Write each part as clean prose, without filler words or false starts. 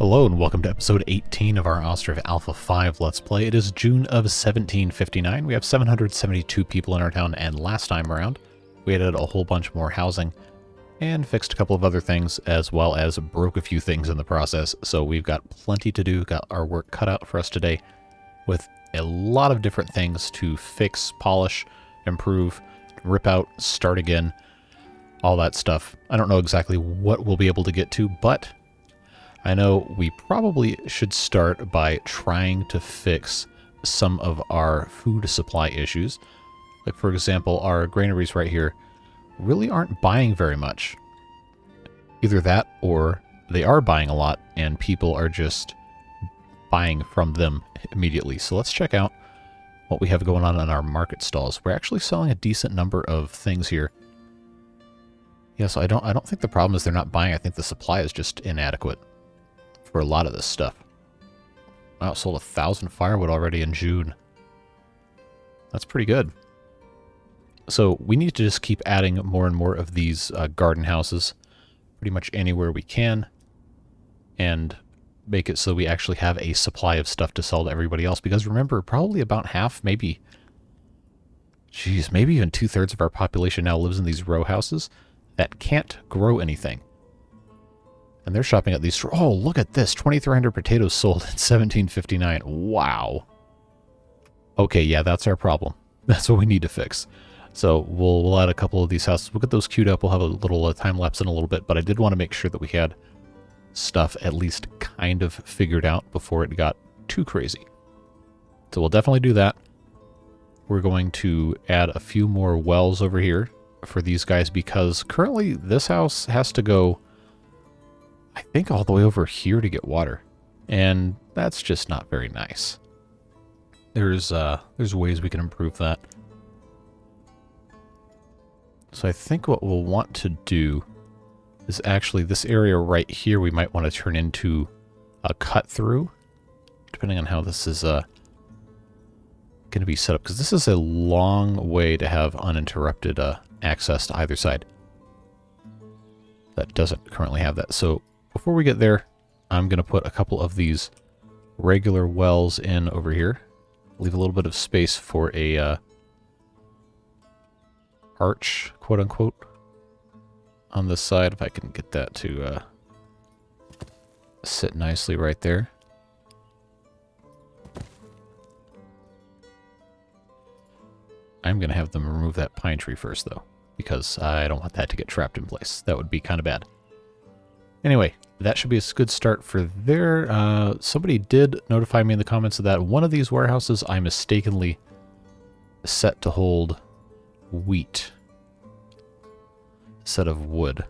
Hello and welcome to episode 18 of our Ostriv Alpha 5 Let's Play. It is June of 1759. We have 772 people in our town, and last time around we added a whole bunch more housing and fixed a couple of other things, as well as broke a few things in the process. So we've got plenty to do, got our work cut out for us today with a lot of different things to fix, polish, improve, rip out, start again, all that stuff. I don't know exactly what we'll be able to get to, but I know we probably should start by trying to fix some of our food supply issues. Like, for example, our granaries right here really aren't buying very much. Either that or they are buying a lot and people are just buying from them immediately. So let's check out what we have going on in our market stalls. We're actually selling a decent number of things here. Yeah, so I don't think the problem is they're not buying. I think the supply is just inadequate for a lot of this stuff. Wow, sold 1,000 firewood already in June. That's pretty good. So we need to just keep adding more and more of these garden houses pretty much anywhere we can and make it so we actually have a supply of stuff to sell to everybody else. Because remember, probably about half, maybe even 2/3 of our population now lives in these row houses that can't grow anything. And they're shopping at these. Oh, look at this. 2,300 potatoes sold in 1759. Wow. Okay, yeah, that's our problem. That's what we need to fix. So we'll add a couple of these houses. We'll get those queued up. We'll have a little time lapse in a little bit. But I did want to make sure that we had stuff at least kind of figured out before it got too crazy. So we'll definitely do that. We're going to add a few more wells over here for these guys because currently this house has to go, I think, all the way over here to get water, and that's just not very nice. There's ways we can improve that. So I think what we'll want to do is actually this area right here we might want to turn into a cut through, depending on how this is going to be set up, because this is a long way to have uninterrupted access to either side. That doesn't currently have that. So before we get there, I'm going to put a couple of these regular wells in over here. Leave a little bit of space for a arch, quote-unquote, on this side, if I can get that to sit nicely right there. I'm going to have them remove that pine tree first, though, because I don't want that to get trapped in place. That would be kind of bad. Anyway, that should be a good start for there. Somebody did notify me in the comments that one of these warehouses I mistakenly set to hold wheat instead of wood.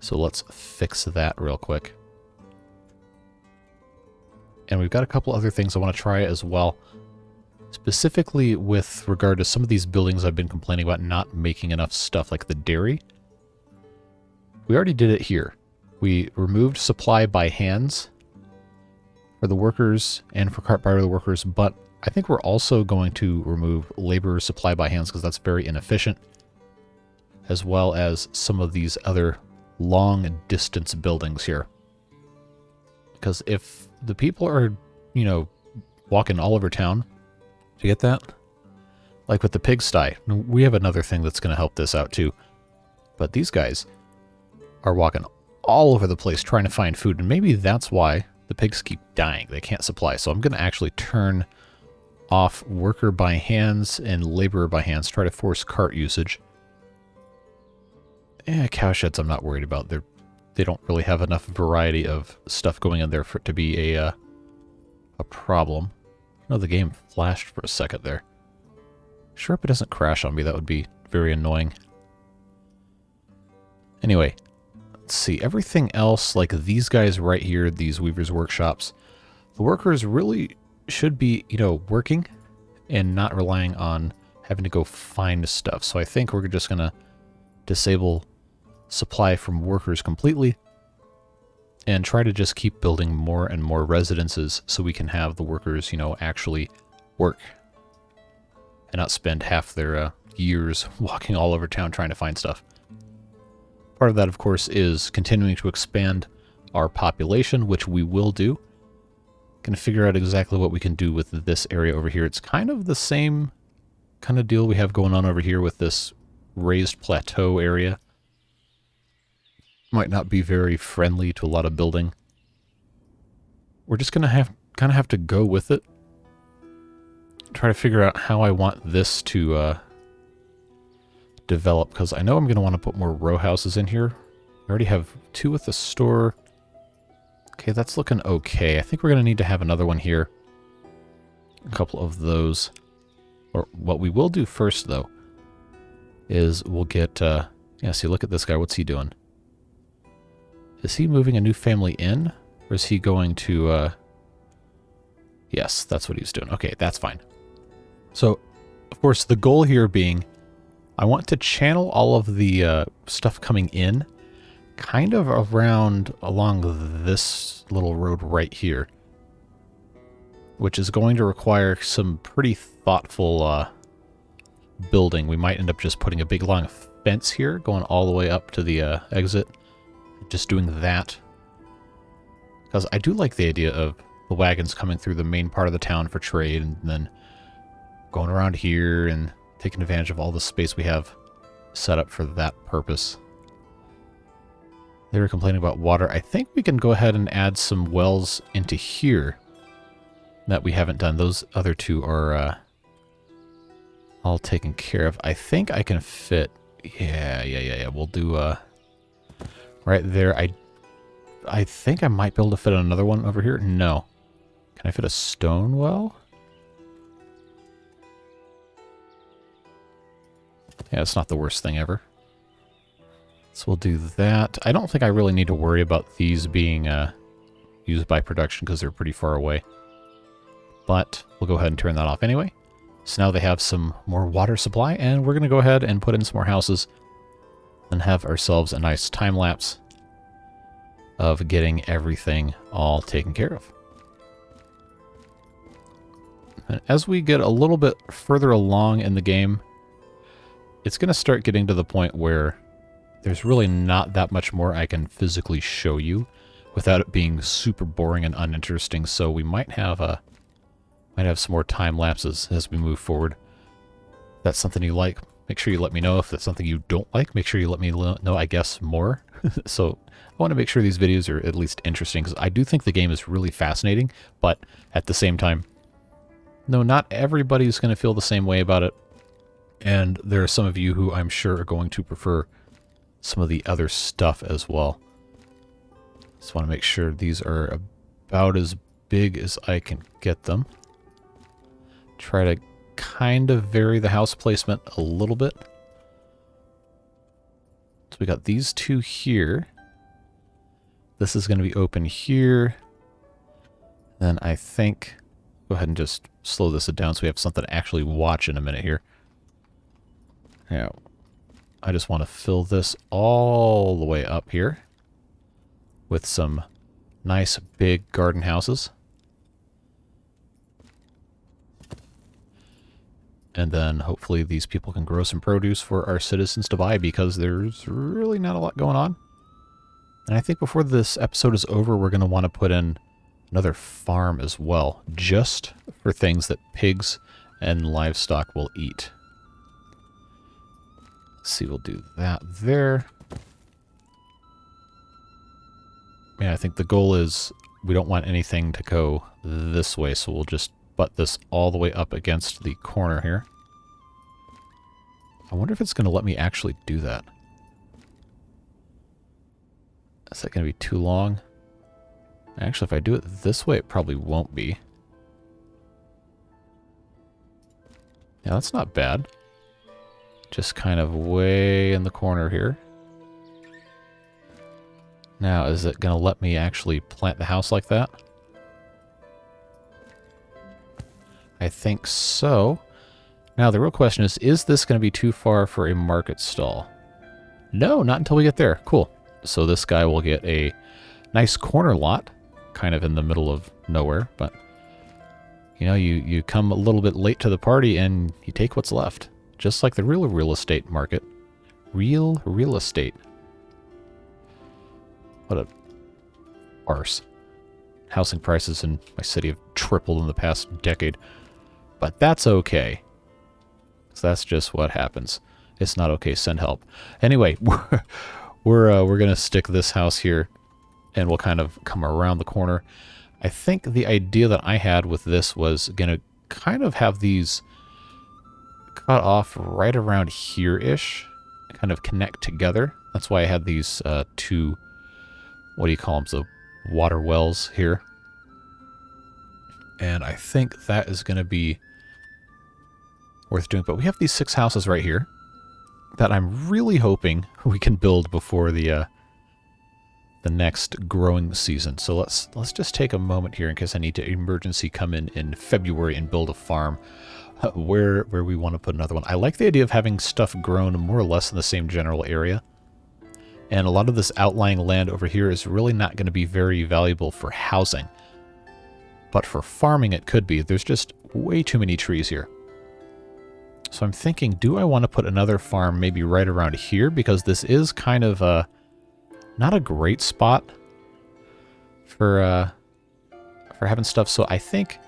So let's fix that real quick. And we've got a couple other things I want to try as well. Specifically with regard to some of these buildings I've been complaining about not making enough stuff, like the dairy. We already did it here. We removed supply by hands for the workers and for cart by the workers, but I think we're also going to remove labor supply by hands because that's very inefficient, as well as some of these other long distance buildings here. Because if the people are, walking all over town to get that, like with the pigsty, we have another thing that's going to help this out too. But these guys are walking all over the place trying to find food, and maybe that's why the pigs keep dying. They can't supply. So I'm going to actually turn off worker by hands and laborer by hands, try to force cart usage. Cow sheds I'm not worried about. They don't really have enough variety of stuff going in there for it to be a problem. Oh, the game flashed for a second there. Sure hope it doesn't crash on me. That would be very annoying. Anyway, let's see. Everything else, like these guys right here, these weavers' workshops, the workers really should be, working and not relying on having to go find stuff. So I think we're just going to disable supply from workers completely and try to just keep building more and more residences so we can have the workers, actually work and not spend half their years walking all over town trying to find stuff. Part of that, of course, is continuing to expand our population, which we will do. Gonna figure out exactly what we can do with this area over here. It's kind of the same kind of deal we have going on over here with this raised plateau area. Might not be very friendly to a lot of building. We're just gonna kind of have to go with it. Try to figure out how I want this to develop, because I know I'm going to want to put more row houses in here. I already have 2 at the store. Okay, that's looking okay. I think we're going to need to have another one here. A couple of those. Or what we will do first, though, is we'll get... yeah, see, look at this guy. What's he doing? Is he moving a new family in? Or is he going to... Yes, that's what he's doing. Okay, that's fine. So, of course, the goal here being... I want to channel all of the stuff coming in kind of around along this little road right here, which is going to require some pretty thoughtful building. We might end up just putting a big long fence here going all the way up to the exit, just doing that, because I do like the idea of the wagons coming through the main part of the town for trade and then going around here and taking advantage of all the space we have set up for that purpose. They were complaining about water. I think we can go ahead and add some wells into here that we haven't done. Those other 2 are all taken care of. I think I can fit... Yeah. We'll do right there. I think I might be able to fit another one over here. No. Can I fit a stone well? Yeah, it's not the worst thing ever. So we'll do that. I don't think I really need to worry about these being used by production because they're pretty far away. But we'll go ahead and turn that off anyway. So now they have some more water supply, and we're going to go ahead and put in some more houses and have ourselves a nice time lapse of getting everything all taken care of. And as we get a little bit further along in the game, it's going to start getting to the point where there's really not that much more I can physically show you without it being super boring and uninteresting. So we might have some more time lapses as we move forward. If that's something you like, make sure you let me know. If that's something you don't like, make sure you let me know, I guess, more. So I want to make sure these videos are at least interesting, because I do think the game is really fascinating, but at the same time, no, not everybody's going to feel the same way about it. And there are some of you who I'm sure are going to prefer some of the other stuff as well. Just want to make sure these are about as big as I can get them. Try to kind of vary the house placement a little bit. So we got these 2 here. This is going to be open here. Then I think... Go ahead and just slow this down so we have something to actually watch in a minute here. Now, I just want to fill this all the way up here with some nice big garden houses. And then hopefully these people can grow some produce for our citizens to buy, because there's really not a lot going on. And I think before this episode is over, we're going to want to put in another farm as well, just for things that pigs and livestock will eat. Let's see, we'll do that there. Yeah, I think the goal is we don't want anything to go this way, so we'll just butt this all the way up against the corner here. I wonder if it's going to let me actually do that. Is that going to be too long? Actually, if I do it this way, it probably won't be. Yeah, that's not bad. Just kind of way in the corner here. Now, is it going to let me actually plant the house like that? I think so. Now, the real question is this going to be too far for a market stall? No, not until we get there. Cool. So this guy will get a nice corner lot, kind of in the middle of nowhere, but you know, you come a little bit late to the party and you take what's left. Just like the real estate market. Real estate. What a arse. Housing prices in my city have tripled in the past decade. But that's okay. So that's just what happens. It's not okay. Send help. Anyway, we're gonna stick this house here, and we'll kind of come around the corner. I think the idea that I had with this was gonna kind of have these cut off right around here-ish, kind of connect together. That's why I had these two, what do you call them, the water wells here. And I think that is going to be worth doing. But we have these 6 houses right here that I'm really hoping we can build before the next growing season. So let's just take a moment here in case I need to emergency come in February and build a farm where we want to put another one. I like the idea of having stuff grown more or less in the same general area. And a lot of this outlying land over here is really not going to be very valuable for housing. But for farming it could be. There's just way too many trees here. So I'm thinking, do I want to put another farm maybe right around here? Because this is kind of not a great spot for having stuff. So I think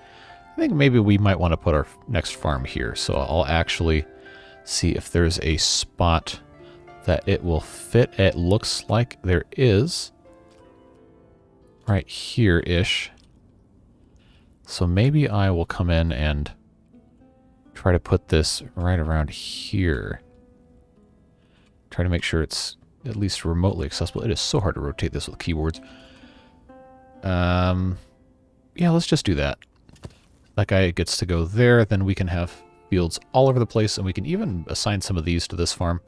maybe we might want to put our next farm here. So I'll actually see if there's a spot that it will fit. It looks like there is right here-ish. So maybe I will come in and try to put this right around here. Try to make sure it's at least remotely accessible. It is so hard to rotate this with keyboards. Yeah, let's just do that. That guy gets to go there, then we can have fields all over the place, and we can even assign some of these to this farm,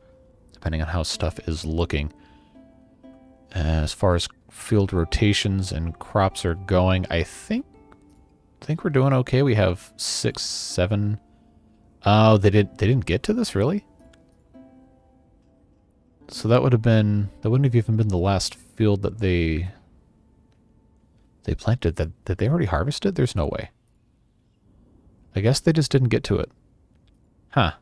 depending on how stuff is looking. As far as field rotations and crops are going, I think we're doing okay. We have 6, 7. Oh, they didn't get to this, really? So that wouldn't have even been the last field that they planted. That they already harvested? There's no way. I guess they just didn't get to it. Huh.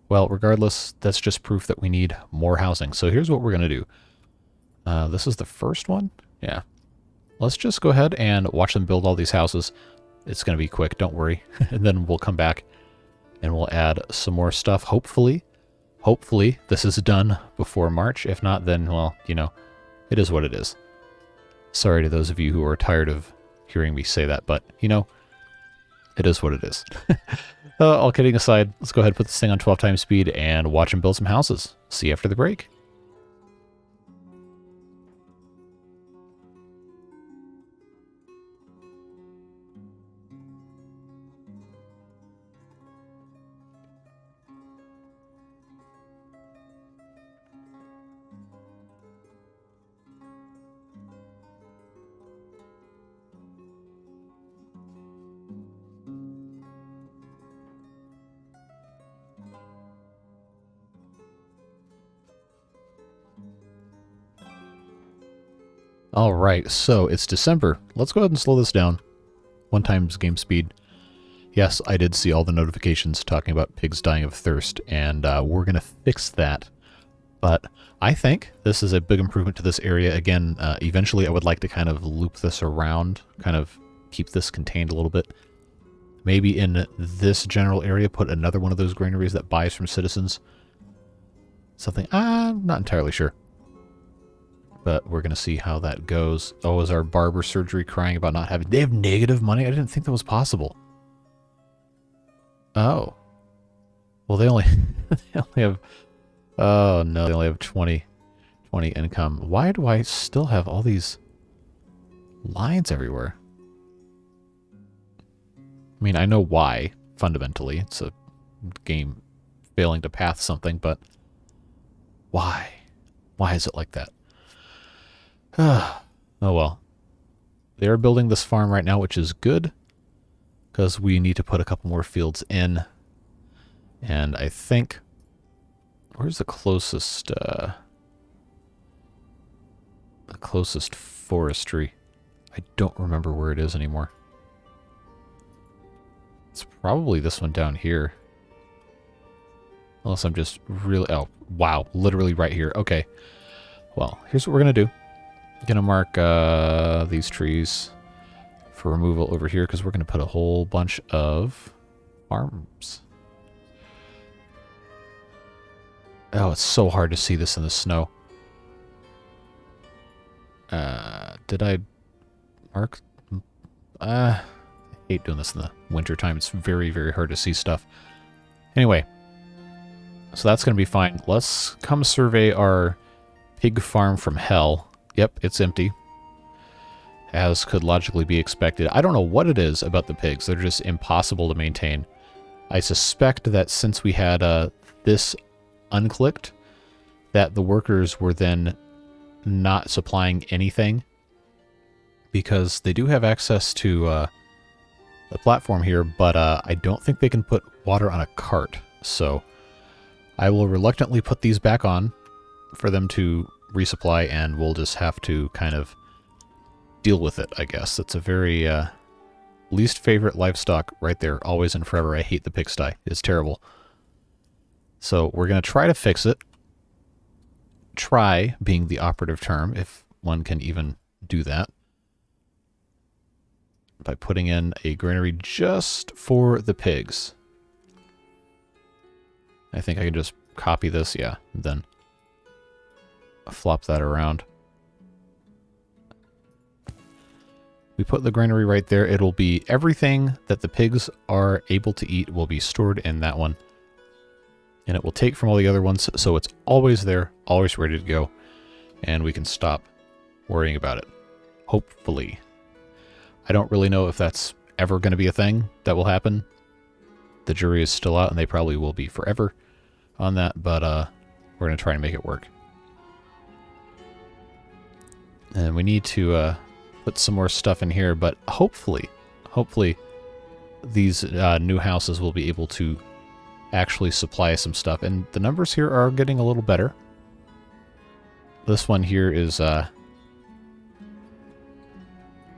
Well, regardless, that's just proof that we need more housing. So here's what we're going to do. This is the first one? Yeah. Let's just go ahead and watch them build all these houses. It's going to be quick, don't worry. And then we'll come back and we'll add some more stuff. Hopefully this is done before March. If not, then, well, you know, it is what it is. Sorry to those of you who are tired of hearing me say that, but, you know, it is what it is. All kidding aside, let's go ahead and put this thing on 12 times speed and watch them build some houses. See you after the break. Alright, so it's December. Let's go ahead and slow this down. 1 times game speed. Yes, I did see all the notifications talking about pigs dying of thirst, and we're going to fix that. But I think this is a big improvement to this area. Again, eventually I would like to kind of loop this around, kind of keep this contained a little bit. Maybe in this general area put another one of those granaries that buys from citizens. Something, I'm not entirely sure. But we're going to see how that goes. Oh, is our barber surgery crying about not having... They have negative money? I didn't think that was possible. Oh. Well, they only have... Oh, no, they only have 20 income. Why do I still have all these lines everywhere? I mean, I know why, fundamentally. It's a game failing to path something, but why? Why is it like that? Oh well. They're building this farm right now, which is good, because we need to put a couple more fields in. And I think... Where's the closest forestry? I don't remember where it is anymore. It's probably this one down here. Unless I'm just really... Oh, wow. Literally right here. Okay. Well, here's what we're going to do. Gonna mark these trees for removal over here because we're gonna put a whole bunch of farms. Oh, it's so hard to see this in the snow. Did I mark? I hate doing this in the winter time. It's very, very hard to see stuff. Anyway, so that's going to be fine. Let's come survey our pig farm from hell. Yep, it's empty, as could logically be expected. I don't know what it is about the pigs. They're just impossible to maintain. I suspect that since we had this unclicked, that the workers were then not supplying anything, because they do have access to the platform here, but I don't think they can put water on a cart. So I will reluctantly put these back on for them to resupply, and we'll just have to kind of deal with it, I guess. It's a very least favorite livestock right there, always and forever. I hate the pigsty. It's terrible. So we're going to try to fix it. Try being the operative term, if one can even do that, by putting in a granary just for the pigs. I think I can just copy this, yeah, and then flop that around. We put the granary right there. It'll be everything that the pigs are able to eat will be stored in that one. And it will take from all the other ones, so it's always there, always ready to go. And we can stop worrying about it. Hopefully. I don't really know if that's ever going to be a thing that will happen. The jury is still out, and they probably will be forever on that, but we're going to try and make it work. And we need to put some more stuff in here, but hopefully these new houses will be able to actually supply some stuff. And the numbers here are getting a little better. This one here is, well,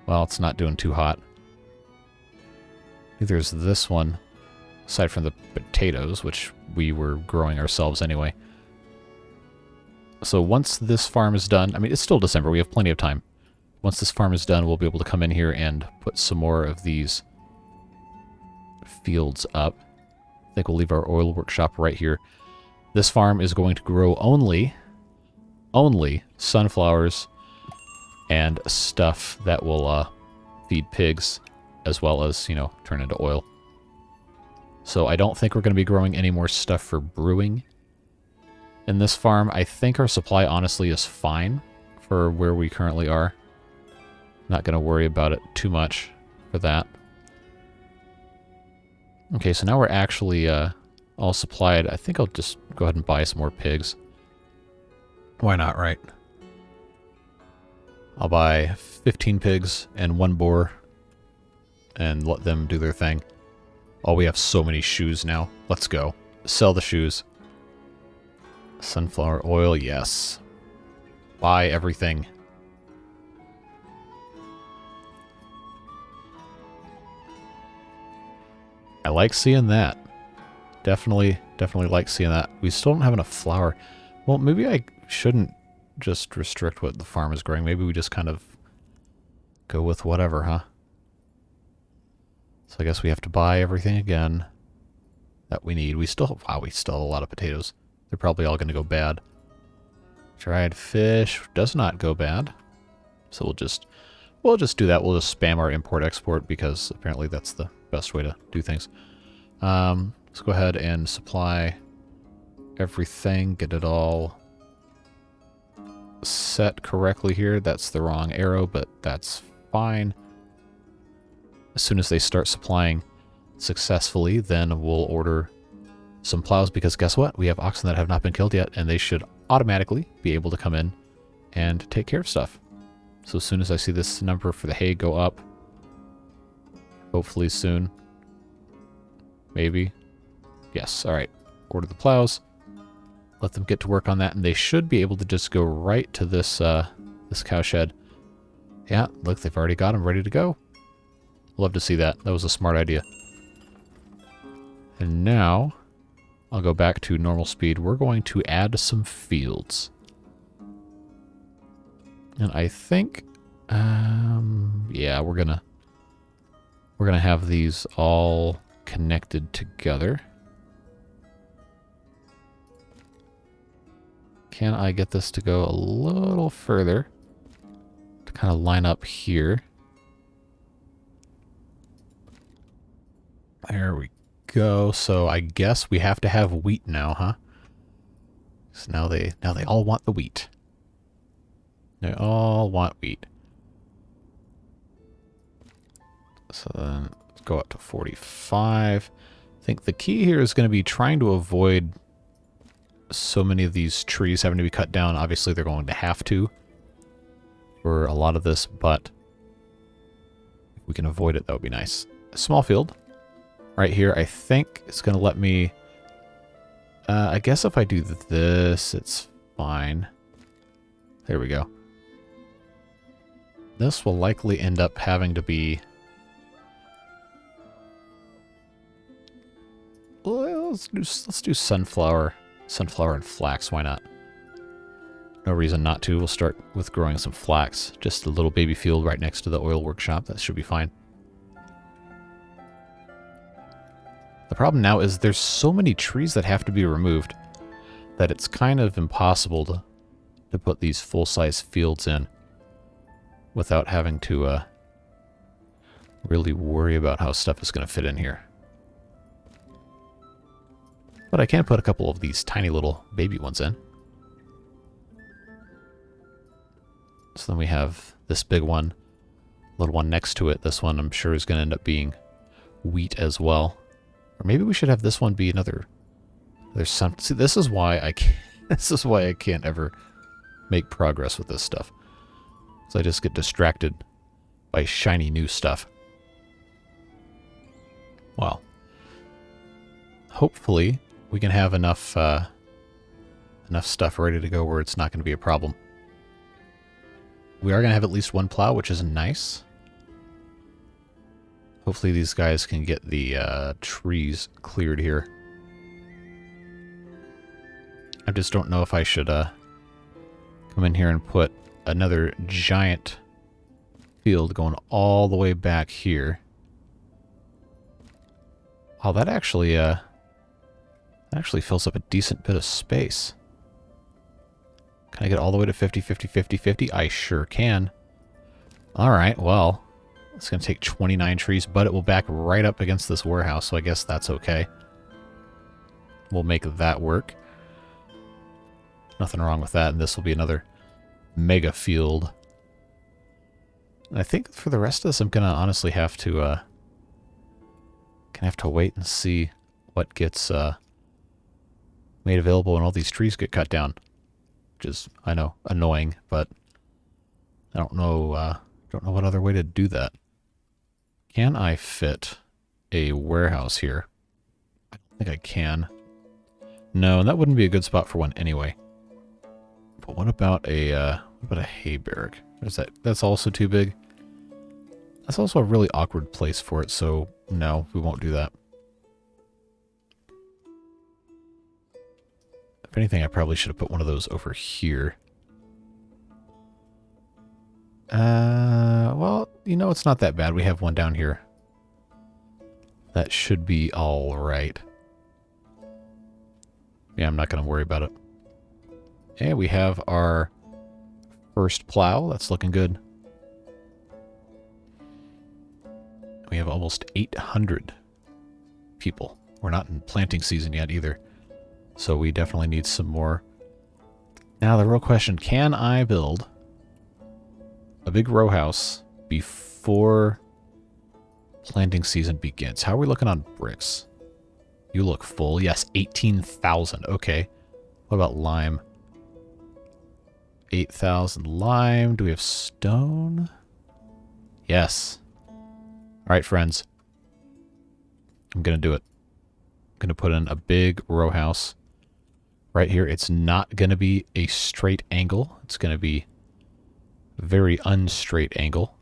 it's not doing too hot. There's this one, aside from the potatoes, which we were growing ourselves anyway. So once this farm is done, I mean, it's still December, we have plenty of time. Once this farm is done, we'll be able to come in here and put some more of these fields up. I think we'll leave our oil workshop right here. This farm is going to grow only sunflowers and stuff that will feed pigs, as well as, you know, turn into oil. So I don't think we're going to be growing any more stuff for brewing in this farm. I think our supply, honestly, is fine for where we currently are. Not going to worry about it too much for that. Okay, so now we're actually all supplied. I think I'll just go ahead and buy some more pigs. Why not, right? I'll buy 15 pigs and 1 boar and let them do their thing. Oh, we have so many shoes now. Let's go. Sell the shoes. Sunflower oil, yes. Buy everything. I like seeing that. Definitely like seeing that. We still don't have enough flour. Well, maybe I shouldn't just restrict what the farm is growing. Maybe we just kind of go with whatever, huh? So I guess we have to buy everything again that we need. We still have a lot of potatoes. They're probably all going to go bad. Dried fish does not go bad. So we'll just do that. We'll just spam our import-export because apparently that's the best way to do things. Let's go ahead and supply everything. Get it all set correctly here. That's the wrong arrow, but that's fine. As soon as they start supplying successfully, then we'll order some plows, because guess what? We have oxen that have not been killed yet, and they should automatically be able to come in and take care of stuff. So as soon as I see this number for the hay go up, hopefully soon, maybe, yes, all right, order the plows, let them get to work on that, and they should be able to just go right to this this cow shed. Yeah, look, they've already got them ready to go. Love to see that. That was a smart idea. And now I'll go back to normal speed. We're going to add some fields. And I think, yeah, we're gonna have these all connected together. Can I get this to go a little further to kind of line up here? There we go. So I guess we have to have wheat now, huh? So now they all want the wheat. They all want wheat. So then let's go up to 45. I think the key here is going to be trying to avoid so many of these trees having to be cut down. Obviously, they're going to have to for a lot of this, but if we can avoid it, that would be nice. A small field right here, I think it's going to let me... I guess if I do this, it's fine. There we go. This will likely end up having to be... Well, let's do sunflower and flax. Why not? No reason not to. We'll start with growing some flax. Just a little baby field right next to the oil workshop. That should be fine. The problem now is there's so many trees that have to be removed that it's kind of impossible to put these full-size fields in without having to really worry about how stuff is going to fit in here. But I can put a couple of these tiny little baby ones in. So then we have this big one, little one next to it. This one I'm sure is going to end up being wheat as well. Or maybe we should have this one be another. There's some. See, this is why I can't. This is why I can't ever make progress with this stuff. So I just get distracted by shiny new stuff. Well, hopefully we can have enough stuff ready to go where it's not going to be a problem. We are going to have at least one plow, which is nice. Hopefully these guys can get the trees cleared here. I just don't know if I should come in here and put another giant field going all the way back here. Oh, that actually fills up a decent bit of space. Can I get all the way to 50, 50, 50, 50? I sure can. All right, well, it's going to take 29 trees, but it will back right up against this warehouse, so I guess that's okay. We'll make that work. Nothing wrong with that, and this will be another mega field. And I think for the rest of this, I'm going to honestly have to wait and see what gets made available when all these trees get cut down. Which is, I know, annoying, but I don't know what other way to do that. Can I fit a warehouse here? I don't think I can. No, and that wouldn't be a good spot for one anyway. But what about a hay barrack? Is that's also too big? That's also a really awkward place for it, so no, we won't do that. If anything, I probably should have put one of those over here. Well, you know, it's not that bad. We have one down here. That should be all right. Yeah, I'm not going to worry about it. And we have our first plow. That's looking good. We have almost 800 people. We're not in planting season yet either. So we definitely need some more. Now the real question, can I build a big row house before planting season begins? How are we looking on bricks? You look full. Yes, 18,000. Okay. What about lime? 8,000 lime. Do we have stone? Yes. All right, friends. I'm going to do it. I'm going to put in a big row house right here. It's not going to be a straight angle. It's going to be a very unstraight angle.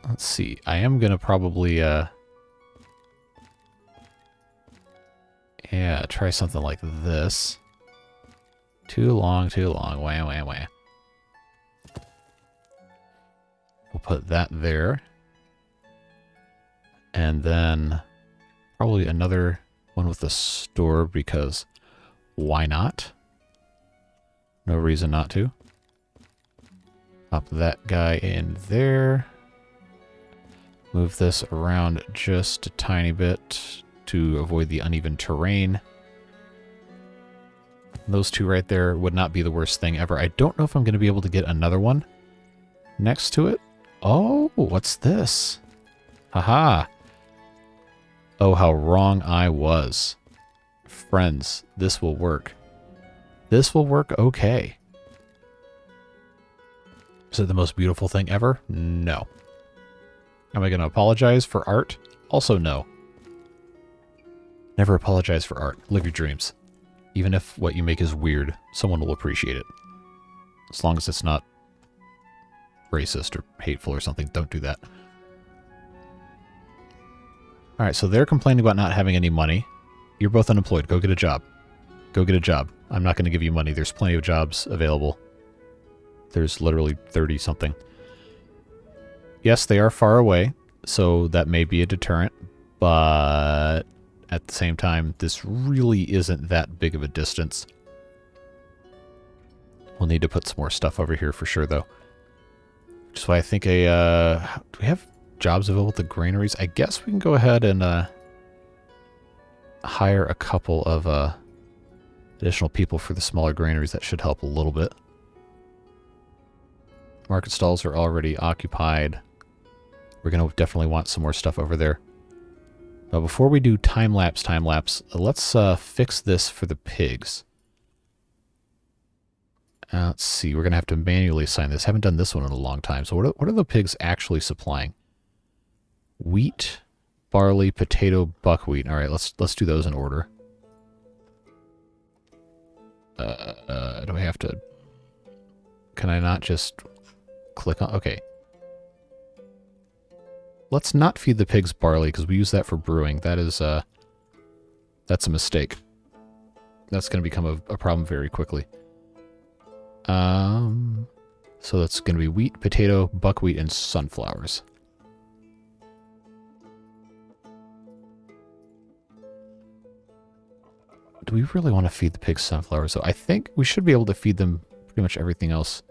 Let's see. I am going to probably, yeah, try something like this. Too long, too long. Wah, wah, wah. We'll put that there. And then probably another one with the store because why not? No reason not to. Pop that guy in there. Move this around just a tiny bit to avoid the uneven terrain. Those two right there would not be the worst thing ever. I don't know if I'm going to be able to get another one next to it. Oh, what's this? Haha. Oh, how wrong I was. Friends, this will work. This will work okay. Is it the most beautiful thing ever? No. Am I going to apologize for art? Also no. Never apologize for art. Live your dreams. Even if what you make is weird, someone will appreciate it. As long as it's not racist or hateful or something, don't do that. Alright, so they're complaining about not having any money. You're both unemployed. Go get a job. Go get a job. I'm not going to give you money. There's plenty of jobs available. There's literally 30-something. Yes, they are far away, so that may be a deterrent, but at the same time, this really isn't that big of a distance. We'll need to put some more stuff over here for sure, though. Which is why I think do we have jobs available at the granaries? I guess we can go ahead and hire a couple of additional people for the smaller granaries. That should help a little bit. Market stalls are already occupied. We're going to definitely want some more stuff over there. Now, before we do time-lapse, let's fix this for the pigs. Let's see. We're going to have to manually assign this. Haven't done this one in a long time. So what are the pigs actually supplying? Wheat, barley, potato, buckwheat. All right, let's do those in order. Do I have to... Can I not just click on... Okay. Let's not feed the pigs barley, because we use that for brewing. That is, that's a mistake. That's going to become a problem very quickly. So that's going to be wheat, potato, buckwheat, and sunflowers. Do we really want to feed the pigs sunflowers? So I think we should be able to feed them pretty much everything else.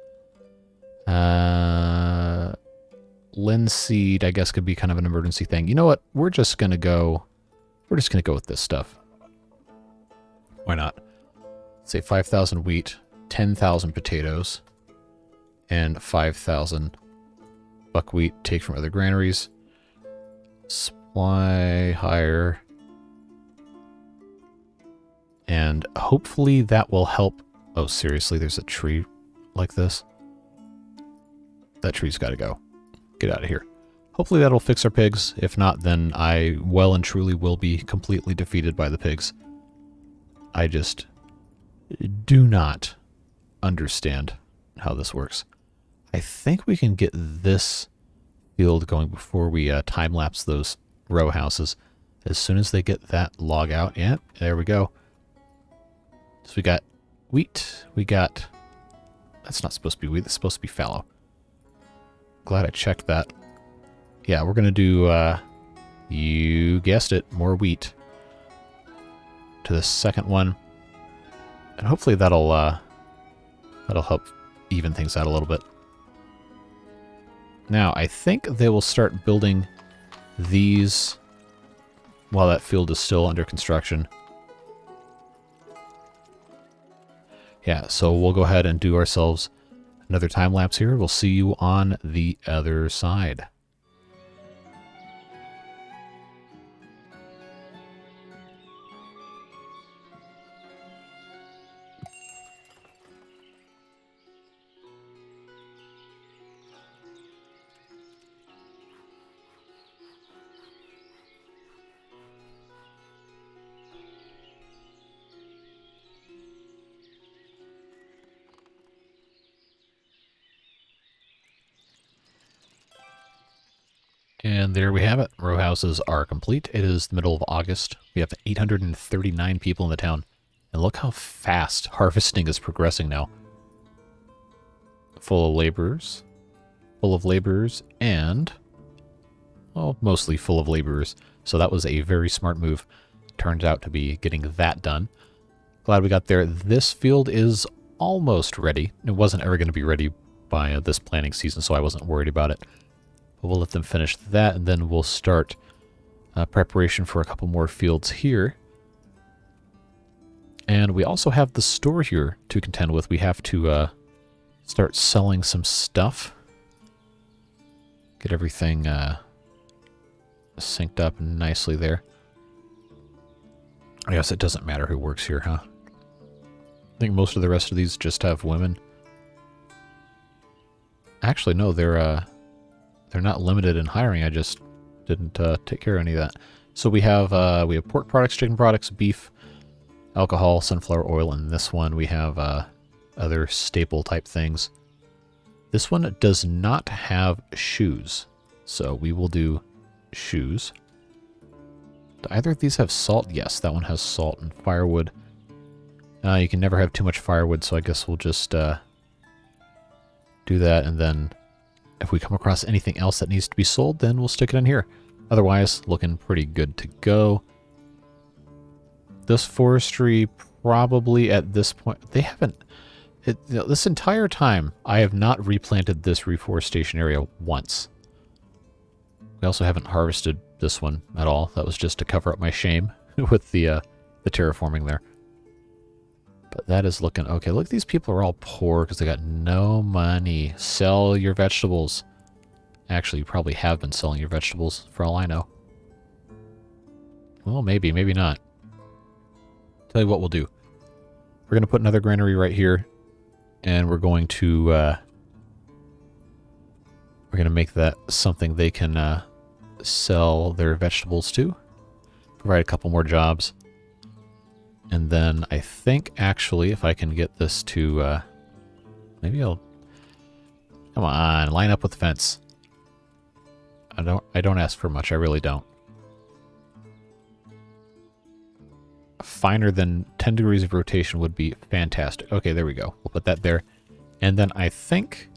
Linseed, I guess, could be kind of an emergency thing. You know what? We're just gonna go with this stuff. Why not? Say 5,000 wheat, 10,000 potatoes, and 5,000 buckwheat. Take from other granaries. Supply higher. And hopefully that will help. Oh, seriously, there's a tree like this? That tree's got to go. Get out of here. Hopefully that'll fix our pigs. If not, then I well and truly will be completely defeated by the pigs. I just do not understand how this works. I think we can get this field going before we time-lapse those row houses. As soon as they get that log out. Yeah, there we go. So we got wheat. We got... That's not supposed to be wheat. That's supposed to be fallow. Glad I checked that. Yeah, we're going to do, you guessed it, more wheat to the second one. And hopefully that'll help even things out a little bit. Now, I think they will start building these while that field is still under construction. Yeah, so we'll go ahead and do ourselves another time lapse here. We'll see you on the other side. And there we have it. Row houses are complete. It is the middle of August. We have 839 people in the town, And look how fast harvesting is progressing now. Full of laborers. Full of laborers and... well, mostly full of laborers. So that was a very smart move. Turned out to be getting that done. Glad we got there. This field is almost ready. It wasn't ever going to be ready by this planting season, so I wasn't worried about it. But we'll let them finish that, and then we'll start preparation for a couple more fields here. And we also have the store here to contend with. We have to start selling some stuff. Get everything synced up nicely there. I guess it doesn't matter who works here, huh? I think most of the rest of these just have women. Actually, no, they're not limited in hiring. I just didn't take care of any of that. So we have pork products, chicken products, beef, alcohol, sunflower oil, and this one we have other staple type things. This one does not have shoes, so we will do shoes. Do either of these have salt? Yes, that one has salt and firewood. You can never have too much firewood, so I guess we'll just do that, and then if we come across anything else that needs to be sold, then we'll stick it in here. Otherwise, looking pretty good to go. This forestry, probably at this point, they haven't... this entire time, I have not replanted this reforestation area once. We also haven't harvested this one at all. That was just to cover up my shame with the terraforming there. But that is looking okay. Look, these people are all poor because they got no money. Sell your vegetables. Actually, you probably have been selling your vegetables, for all I know. Well, maybe, maybe not. Tell you what we'll do. We're going to put another granary right here, and we're going to make that something they can sell their vegetables to. Provide a couple more jobs. And then I think, actually, if I can get this to... maybe I'll... come on, line up with the fence. I don't ask for much, I really don't. Finer than 10 degrees of rotation would be fantastic. Okay, there we go. We'll put that there. And then I think...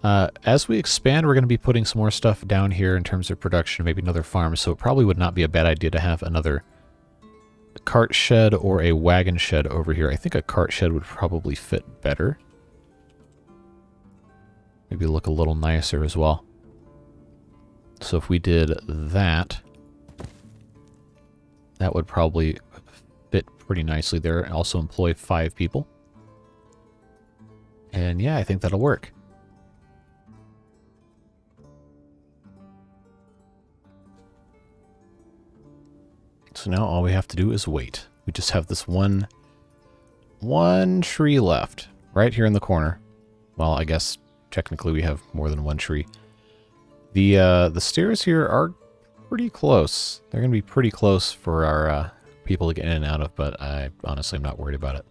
as we expand, we're going to be putting some more stuff down here in terms of production, maybe another farm, so it probably would not be a bad idea to have another cart shed or a wagon shed over here. I think a cart shed would probably fit better. Maybe look a little nicer as well. So if we did that, that would probably fit pretty nicely there. Also employ 5 people. And yeah, I think that'll work. So now all we have to do is wait. We just have this one tree left right here in the corner. Well, I guess technically we have more than one tree. The stairs here are pretty close. They're going to be pretty close for our people to get in and out of, but I honestly am not worried about it.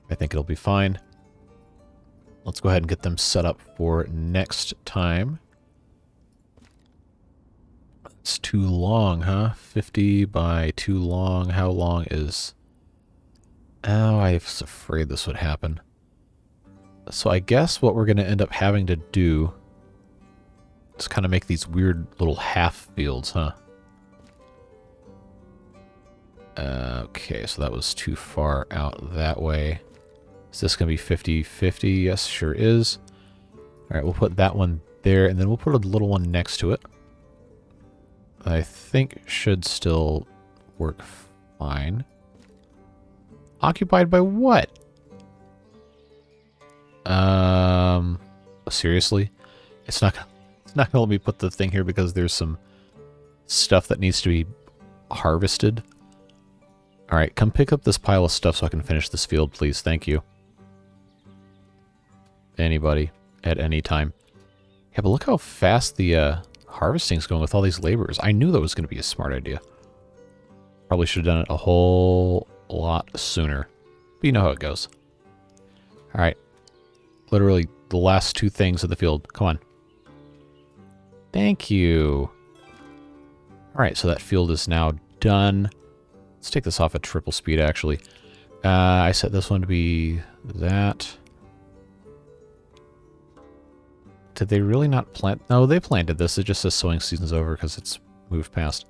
I think it'll be fine. Let's go ahead and get them set up for next time. It's too long, huh? 50 by too long. How long is... oh, I was afraid this would happen. So I guess what we're going to end up having to do is kind of make these weird little half fields, huh? Okay, so that was too far out that way. Is this going to be 50-50? Yes, sure is. Alright, we'll put that one there, and then we'll put a little one next to it. I think should still work fine. Occupied by what? Seriously? It's not gonna let me put the thing here because there's some stuff that needs to be harvested. Alright, come pick up this pile of stuff so I can finish this field, please. Thank you. Anybody, at any time. Yeah, but look how fast the harvesting's going with all these laborers. I knew that was going to be a smart idea. Probably should have done it a whole lot sooner. But you know how it goes. Alright. Literally the last 2 things of the field. Come on. Thank you. Alright, so that field is now done. Let's take this off at triple speed, actually. I set this one to be that. Did they really not plant? No, they planted this. It just says sowing season's over because it's moved past.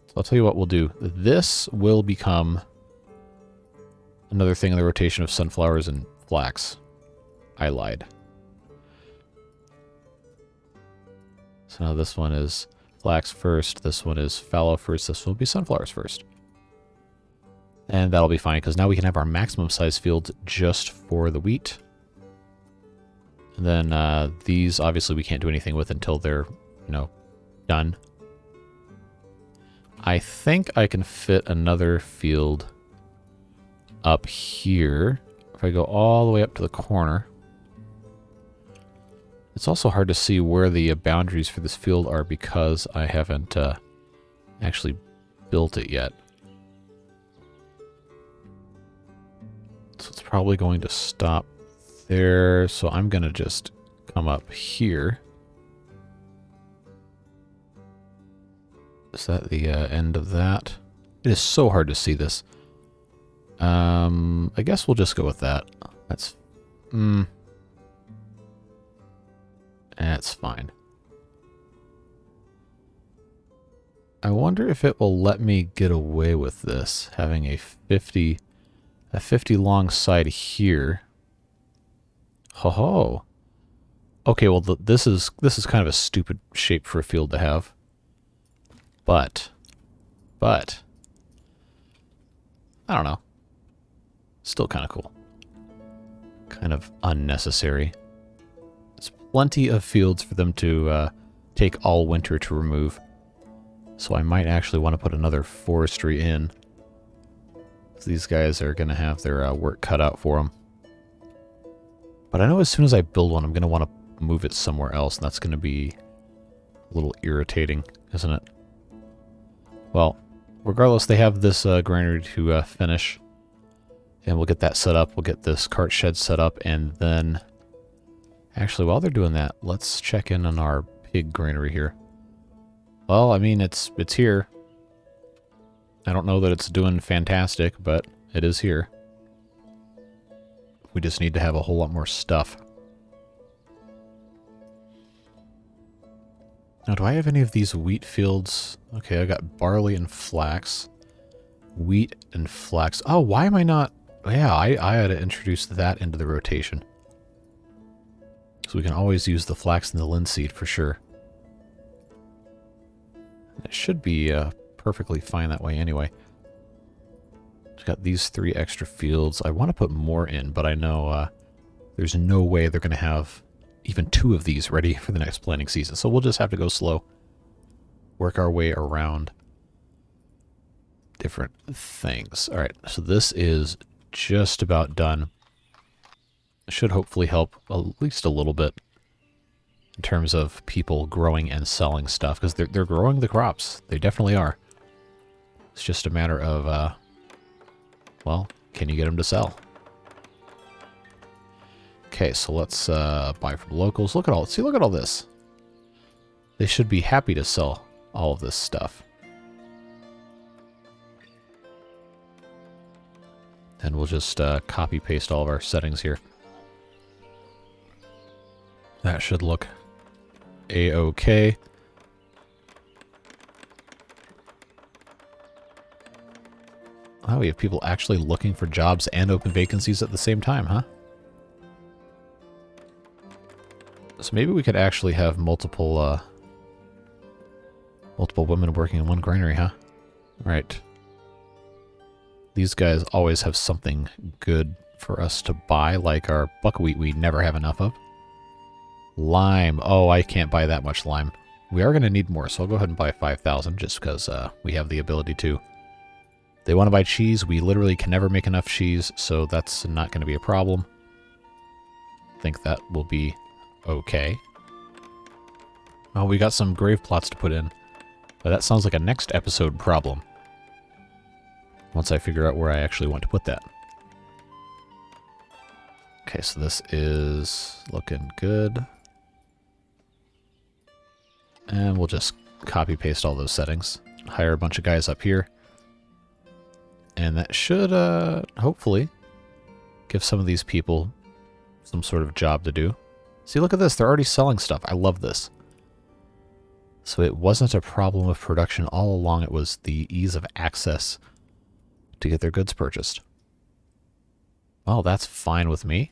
So I'll tell you what we'll do. This will become another thing in the rotation of sunflowers and flax. I lied. So now this one is flax first. This one is fallow first. This will be sunflowers first. And that'll be fine because now we can have our maximum size fields just for the wheat. And then these, obviously, we can't do anything with until they're, you know, done. I think I can fit another field up here. If I go all the way up to the corner. It's also hard to see where the boundaries for this field are because I haven't actually built it yet. So it's probably going to stop there, so I'm going to just come up here. Is that the end of that? It is so hard to see this. I guess we'll just go with that. That's... That's fine. I wonder if it will let me get away with this, having a 50 long side here. Ho ho. Okay, well this is kind of a stupid shape for a field to have. But I don't know. Still kind of cool. Kind of unnecessary. It's plenty of fields for them to take all winter to remove. So I might actually want to put another forestry in. These guys are going to have their work cut out for them. But I know as soon as I build one, I'm going to want to move it somewhere else, and that's going to be a little irritating, isn't it? Well, regardless, they have this granary to finish, and we'll get that set up. We'll get this cart shed set up, and then... Actually, while they're doing that, let's check in on our pig granary here. Well, I mean, it's here. I don't know that it's doing fantastic, but it is here. We just need to have a whole lot more stuff. Now, do I have any of these wheat fields? Okay, I got barley and flax. Wheat and flax. Oh, why am I not... Yeah, I had to introduce that into the rotation. So we can always use the flax and the linseed for sure. It should be perfectly fine that way anyway. We've got these 3 extra fields. I want to put more in, but I know there's no way they're going to have even 2 of these ready for the next planting season. So we'll just have to go slow. Work our way around different things. All right, so this is just about done. Should hopefully help at least a little bit in terms of people growing and selling stuff, because they're growing the crops. They definitely are. It's just a matter of, well, can you get them to sell? Okay, so let's buy from locals. Look at all this. They should be happy to sell all of this stuff. And we'll just copy paste all of our settings here. That should look a-okay. Wow, we have people actually looking for jobs and open vacancies at the same time, huh? So maybe we could actually have multiple women working in one granary, huh? Right. These guys always have something good for us to buy, like our buckwheat we never have enough of. Lime. Oh, I can't buy that much lime. We are going to need more, so I'll go ahead and buy 5,000 just because we have the ability to. They want to buy cheese. We literally can never make enough cheese, so that's not going to be a problem. I think that will be okay. Oh, we got some grave plots to put in. But that sounds like a next episode problem. Once I figure out where I actually want to put that. Okay, so this is looking good. And we'll just copy paste all those settings. Hire a bunch of guys up here. And that should, hopefully, give some of these people some sort of job to do. See, look at this. They're already selling stuff. I love this. So it wasn't a problem of production all along. It was the ease of access to get their goods purchased. Well, that's fine with me.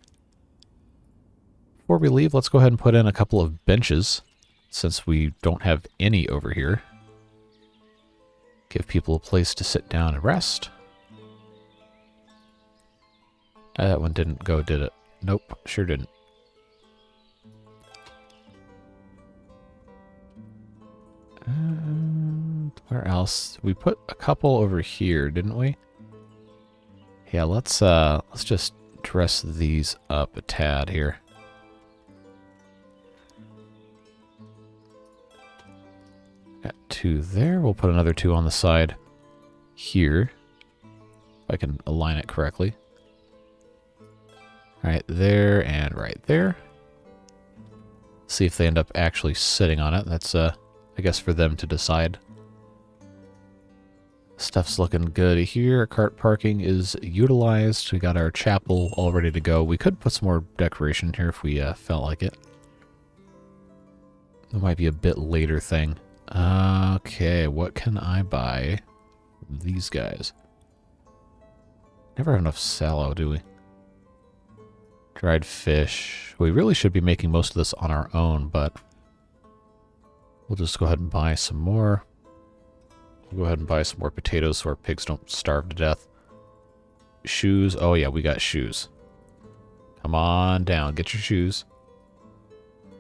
Before we leave, let's go ahead and put in a couple of benches, since we don't have any over here. Give people a place to sit down and rest. That one didn't go, did it? Nope, sure didn't. And where else? We put a couple over here, didn't we? Yeah, let's just dress these up a tad here. Got 2 there. We'll put another 2 on the side here. If I can align it correctly. Right there and right there. See if they end up actually sitting on it. That's, I guess, for them to decide. Stuff's looking good here. Cart parking is utilized. We got our chapel all ready to go. We could put some more decoration here if we felt like it. It might be a bit later thing. Okay, what can I buy from these guys? Never have enough sallow, do we? Dried fish. We really should be making most of this on our own, but we'll just go ahead and buy some more. We'll go ahead and buy some more potatoes so our pigs don't starve to death. Shoes. Oh yeah, we got shoes. Come on down. Get your shoes.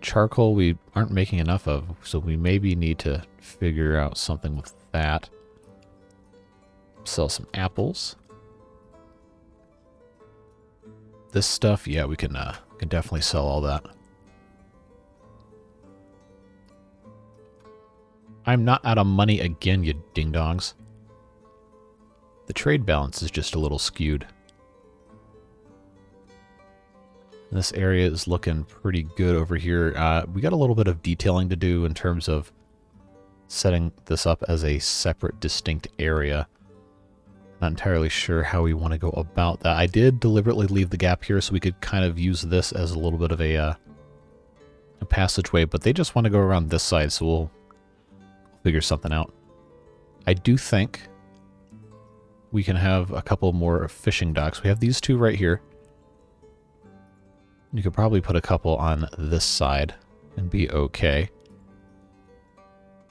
Charcoal we aren't making enough of, so we maybe need to figure out something with that. Sell some apples. This stuff, yeah, we can definitely sell all that. I'm not out of money again, you ding-dongs. The trade balance is just a little skewed. This area is looking pretty good over here. We got a little bit of detailing to do in terms of setting this up as a separate, distinct area. Not entirely sure how we want to go about that. I did deliberately leave the gap here so we could kind of use this as a little bit of a passageway, but they just want to go around this side, so we'll figure something out. I do think we can have a couple more fishing docks. We have these 2 right here. You could probably put a couple on this side and be okay.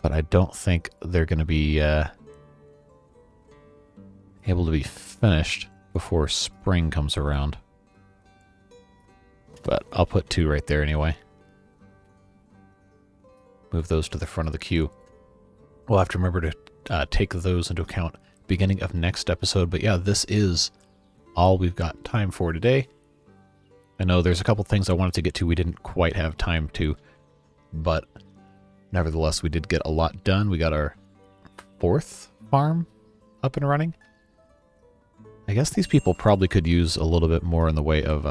But I don't think they're going to be able to be finished before spring comes around. But I'll put 2 right there anyway. Move those to the front of the queue. We'll have to remember to take those into account beginning of next episode. But yeah, this is all we've got time for today. I know there's a couple things I wanted to get to we didn't quite have time to, but nevertheless, we did get a lot done. We got our 4th farm up and running. I guess these people probably could use a little bit more in the way of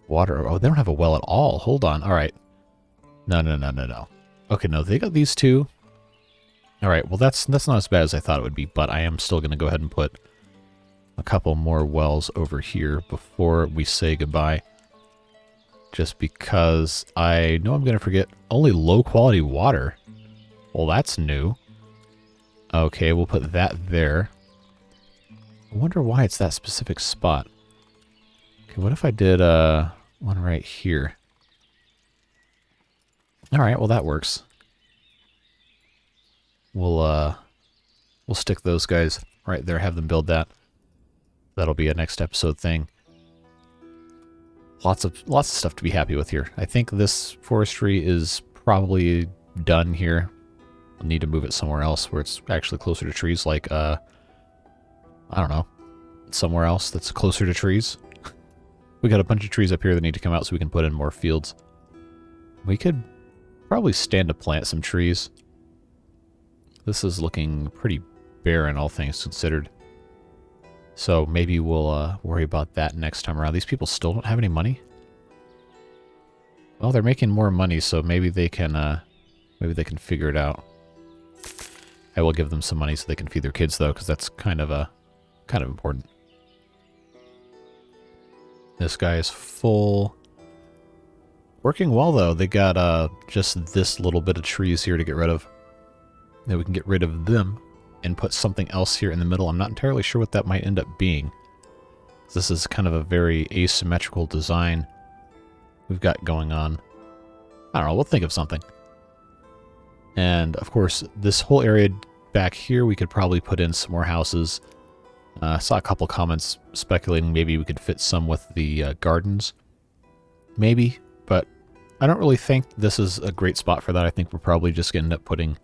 water. Oh, they don't have a well at all. Hold on. All right. No. Okay, no, they got these 2. All right, well, that's not as bad as I thought it would be, but I am still going to go ahead and put a couple more wells over here before we say goodbye. Just because I know I'm going to forget only low-quality water. Well, that's new. Okay, we'll put that there. I wonder why it's that specific spot. Okay, what if I did one right here? Alright, well that works. We'll stick those guys right there, have them build that. That'll be a next episode thing. Lots of stuff to be happy with here. I think this forestry is probably done here. We'll need to move it somewhere else where it's actually closer to trees, like I don't know, somewhere else that's closer to trees. We got a bunch of trees up here that need to come out so we can put in more fields. We could probably stand to plant some trees. This is looking pretty barren, all things considered. So maybe we'll worry about that next time around. These people still don't have any money? Well, they're making more money, so maybe they can figure it out. I will give them some money so they can feed their kids, though, because that's kind of important. This guy is full. Working well, though. They got just this little bit of trees here to get rid of. Then we can get rid of them and put something else here in the middle. I'm not entirely sure what that might end up being. This is kind of a very asymmetrical design we've got going on. I don't know, we'll think of something. And, of course, this whole area back here, we could probably put in some more houses. I saw a couple comments speculating maybe we could fit some with the gardens. Maybe, but I don't really think this is a great spot for that. I think we're probably just going to end up putting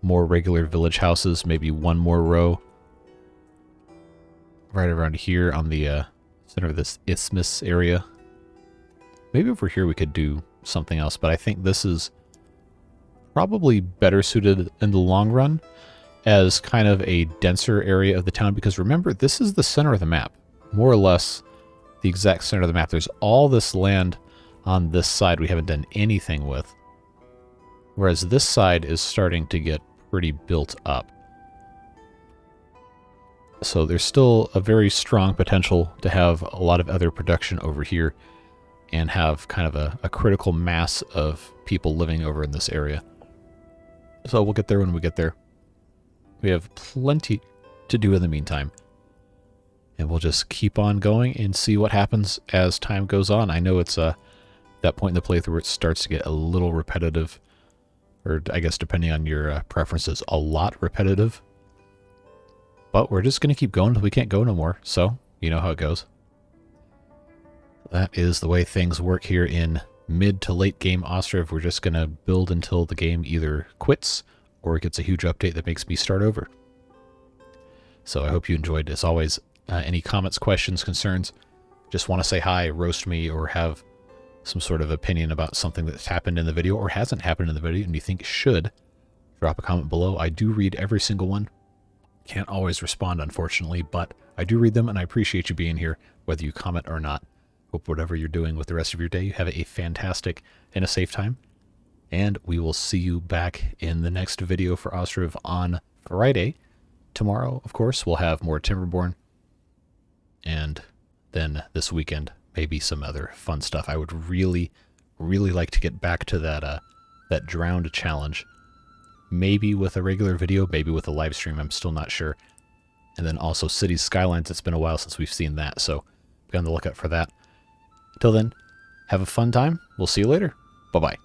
more regular village houses, maybe one more row right around here on the center of this isthmus area. Maybe over here we could do something else, but I think this is probably better suited in the long run as kind of a denser area of the town, because remember, this is the center of the map, more or less the exact center of the map. There's all this land on this side we haven't done anything with, whereas this side is starting to get pretty built up. So there's still a very strong potential to have a lot of other production over here and have kind of a critical mass of people living over in this area. So we'll get there when we get there. We have plenty to do in the meantime. And we'll just keep on going and see what happens as time goes on. I know it's that point in the playthrough where it starts to get a little repetitive. Or I guess depending on your preferences, a lot repetitive. But we're just going to keep going until we can't go no more. So, you know how it goes. That is the way things work here in mid to late game Ostriv. We're just going to build until the game either quits or it gets a huge update that makes me start over. So I hope you enjoyed. As always, any comments, questions, concerns, just want to say hi, roast me, or have some sort of opinion about something that's happened in the video or hasn't happened in the video and you think should, drop a comment below. I do read every single one. Can't always respond, unfortunately, but I do read them and I appreciate you being here, whether you comment or not. Hope whatever you're doing with the rest of your day, you have a fantastic and a safe time. And we will see you back in the next video for Ostriv on Friday. Tomorrow, of course, we'll have more Timberborn. And then this weekend, maybe some other fun stuff. I would really, really like to get back to that drowned challenge. Maybe with a regular video, maybe with a live stream. I'm still not sure. And then also Cities Skylines. It's been a while since we've seen that, so be on the lookout for that. Till then, have a fun time. We'll see you later. Bye-bye.